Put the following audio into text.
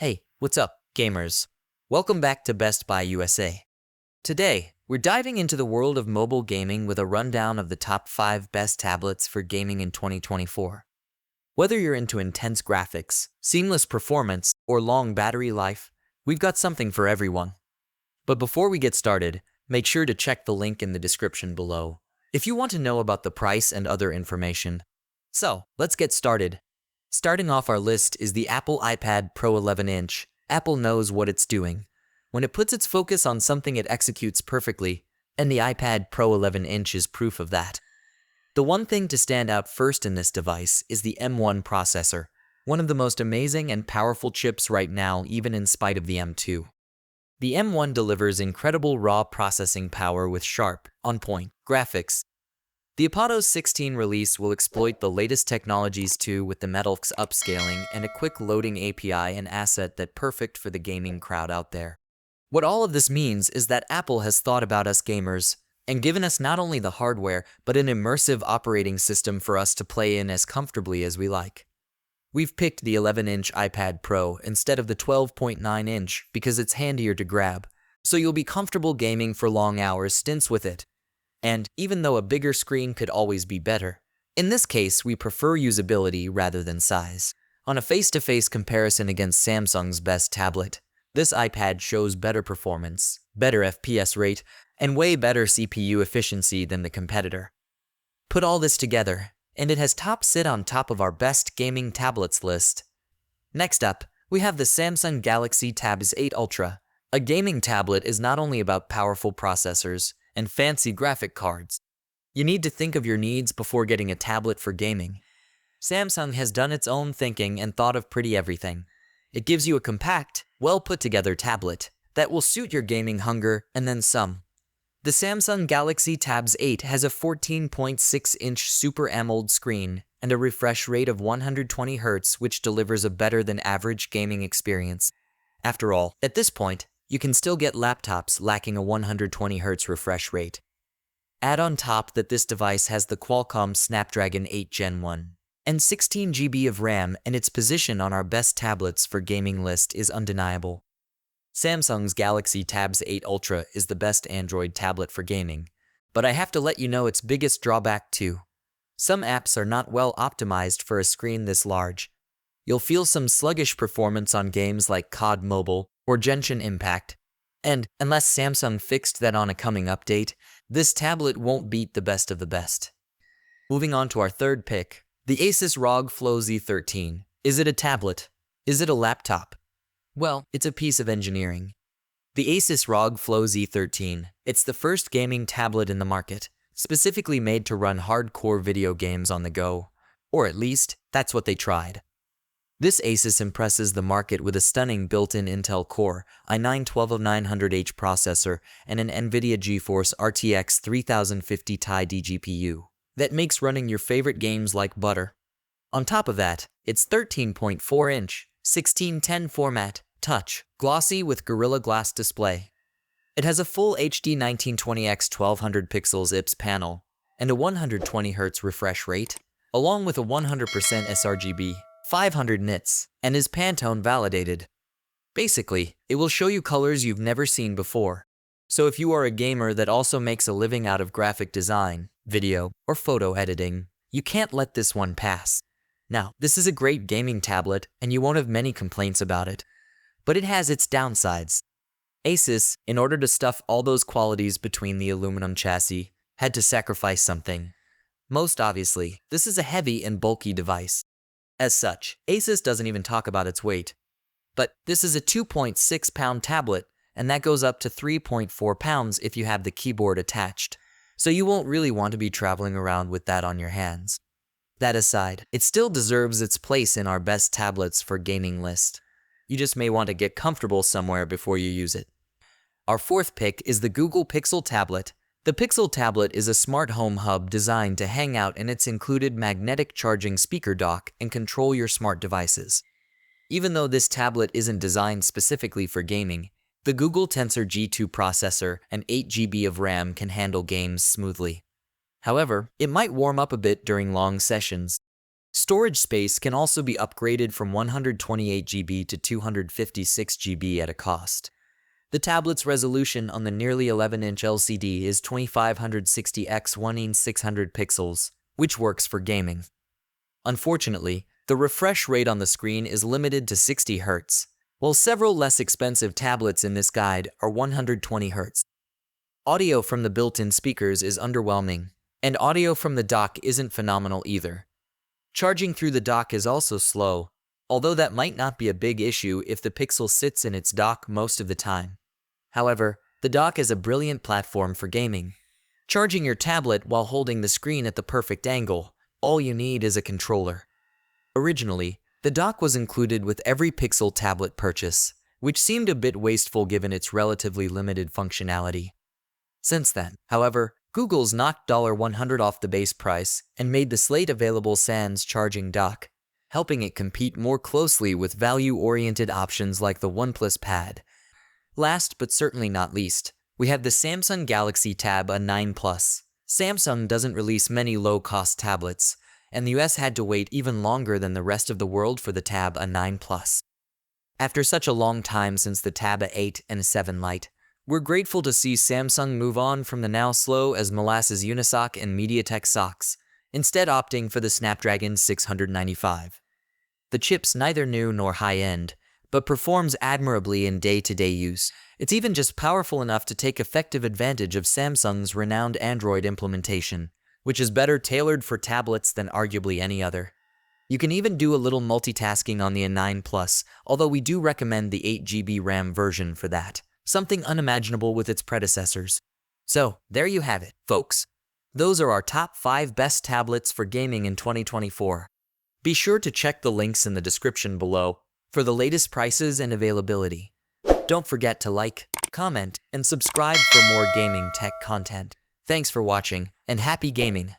Hey, what's up, gamers? Welcome back to Best Buy USA. Today, we're diving into the world of mobile gaming with a rundown of the top 5 best tablets for gaming in 2024. Whether you're into intense graphics, seamless performance, or long battery life, we've got something for everyone. But before we get started, make sure to check the link in the description below if you want to know about the price and other information. So, let's get started. Starting off our list is the Apple iPad Pro 11-inch. Apple knows what it's doing. When it puts its focus on something, it executes perfectly, and the iPad Pro 11-inch is proof of that. The one thing to stand out first in this device is the M1 processor, one of the most amazing and powerful chips right now, even in spite of the M2. The M1 delivers incredible raw processing power with sharp, on-point graphics. The Apollo 16 release will exploit the latest technologies too, with the Metalx upscaling and a quick loading API, an asset that's perfect for the gaming crowd out there. What all of this means is that Apple has thought about us gamers and given us not only the hardware, but an immersive operating system for us to play in as comfortably as we like. We've picked the 11-inch iPad Pro instead of the 12.9-inch because it's handier to grab, so you'll be comfortable gaming for long hours stints with it. And even though a bigger screen could always be better, in this case we prefer usability rather than size. On a face-to-face comparison against Samsung's best tablet, this iPad shows better performance, better FPS rate, and way better CPU efficiency than the competitor. Put all this together, and it has top sit on top of our best gaming tablets list. Next up, we have the Samsung Galaxy Tab S8 Ultra. A gaming tablet is not only about powerful processors and fancy graphic cards. You need to think of your needs before getting a tablet for gaming. Samsung has done its own thinking and thought of pretty everything. It gives you a compact, well-put-together tablet that will suit your gaming hunger and then some. The Samsung Galaxy Tab S8 has a 14.6-inch Super AMOLED screen and a refresh rate of 120 Hz, which delivers a better-than-average gaming experience. After all, at this point, you can still get laptops lacking a 120 Hz refresh rate. Add on top that this device has the Qualcomm Snapdragon 8 Gen 1 and 16 GB of RAM, and its position on our best tablets for gaming list is undeniable. Samsung's Galaxy Tab S8 Ultra is the best Android tablet for gaming, but I have to let you know its biggest drawback too. Some apps are not well optimized for a screen this large. You'll feel some sluggish performance on games like COD Mobile or Genshin Impact, and unless Samsung fixed that on a coming update, this tablet won't beat the best of the best. Moving on to our third pick, the Asus ROG Flow Z13. Is it a tablet? Is it a laptop? Well, it's a piece of engineering. The Asus ROG Flow Z13, it's the first gaming tablet in the market, specifically made to run hardcore video games on the go, or at least, that's what they tried. This Asus impresses the market with a stunning built-in Intel Core i9-12900H processor and an NVIDIA GeForce RTX 3050 Ti GPU that makes running your favorite games like butter. On top of that, it's 13.4-inch, 16:10 format, touch, glossy with Gorilla Glass display. It has a full HD 1920x 1200 pixels IPS panel and a 120 Hz refresh rate, along with a 100% sRGB, 500 nits, and is Pantone validated. Basically, it will show you colors you've never seen before. So if you are a gamer that also makes a living out of graphic design, video, or photo editing, you can't let this one pass. Now, this is a great gaming tablet, and you won't have many complaints about it. But it has its downsides. Asus, in order to stuff all those qualities between the aluminum chassis, had to sacrifice something. Most obviously, this is a heavy and bulky device. As such, Asus doesn't even talk about its weight. But this is a 2.6-pound tablet, and that goes up to 3.4 pounds if you have the keyboard attached. So you won't really want to be traveling around with that on your hands. That aside, it still deserves its place in our best tablets for gaming list. You just may want to get comfortable somewhere before you use it. Our fourth pick is the Google Pixel Tablet. The Pixel Tablet is a smart home hub designed to hang out in its included magnetic charging speaker dock and control your smart devices. Even though this tablet isn't designed specifically for gaming, the Google Tensor G2 processor and 8 GB of RAM can handle games smoothly. However, it might warm up a bit during long sessions. Storage space can also be upgraded from 128 GB to 256 GB at a cost. The tablet's resolution on the nearly 11-inch LCD is 2560 x 1600 pixels, which works for gaming. Unfortunately, the refresh rate on the screen is limited to 60 Hz, while several less expensive tablets in this guide are 120 Hz. Audio from the built-in speakers is underwhelming, and audio from the dock isn't phenomenal either. Charging through the dock is also slow, although that might not be a big issue if the Pixel sits in its dock most of the time. However, the dock is a brilliant platform for gaming. Charging your tablet while holding the screen at the perfect angle, all you need is a controller. Originally, the dock was included with every Pixel tablet purchase, which seemed a bit wasteful given its relatively limited functionality. Since then, however, Google's knocked $100 off the base price and made the Slate available sans charging dock, helping it compete more closely with value-oriented options like the OnePlus Pad. Last but certainly not least, we have the Samsung Galaxy Tab A9 Plus. Samsung doesn't release many low-cost tablets, and the US had to wait even longer than the rest of the world for the Tab A9 Plus. After such a long time since the Tab A8 and A7 Lite, we're grateful to see Samsung move on from the now slow as molasses Unisoc and MediaTek SoCs, instead opting for the Snapdragon 695. The chip's neither new nor high-end, but performs admirably in day-to-day use. It's even just powerful enough to take effective advantage of Samsung's renowned Android implementation, which is better tailored for tablets than arguably any other. You can even do a little multitasking on the A9 Plus, although we do recommend the 8GB RAM version for that. Something unimaginable with its predecessors. So, there you have it, folks. Those are our top 5 best tablets for gaming in 2024. Be sure to check the links in the description below for the latest prices and availability. Don't forget to like, comment, and subscribe for more gaming tech content. Thanks for watching, and happy gaming!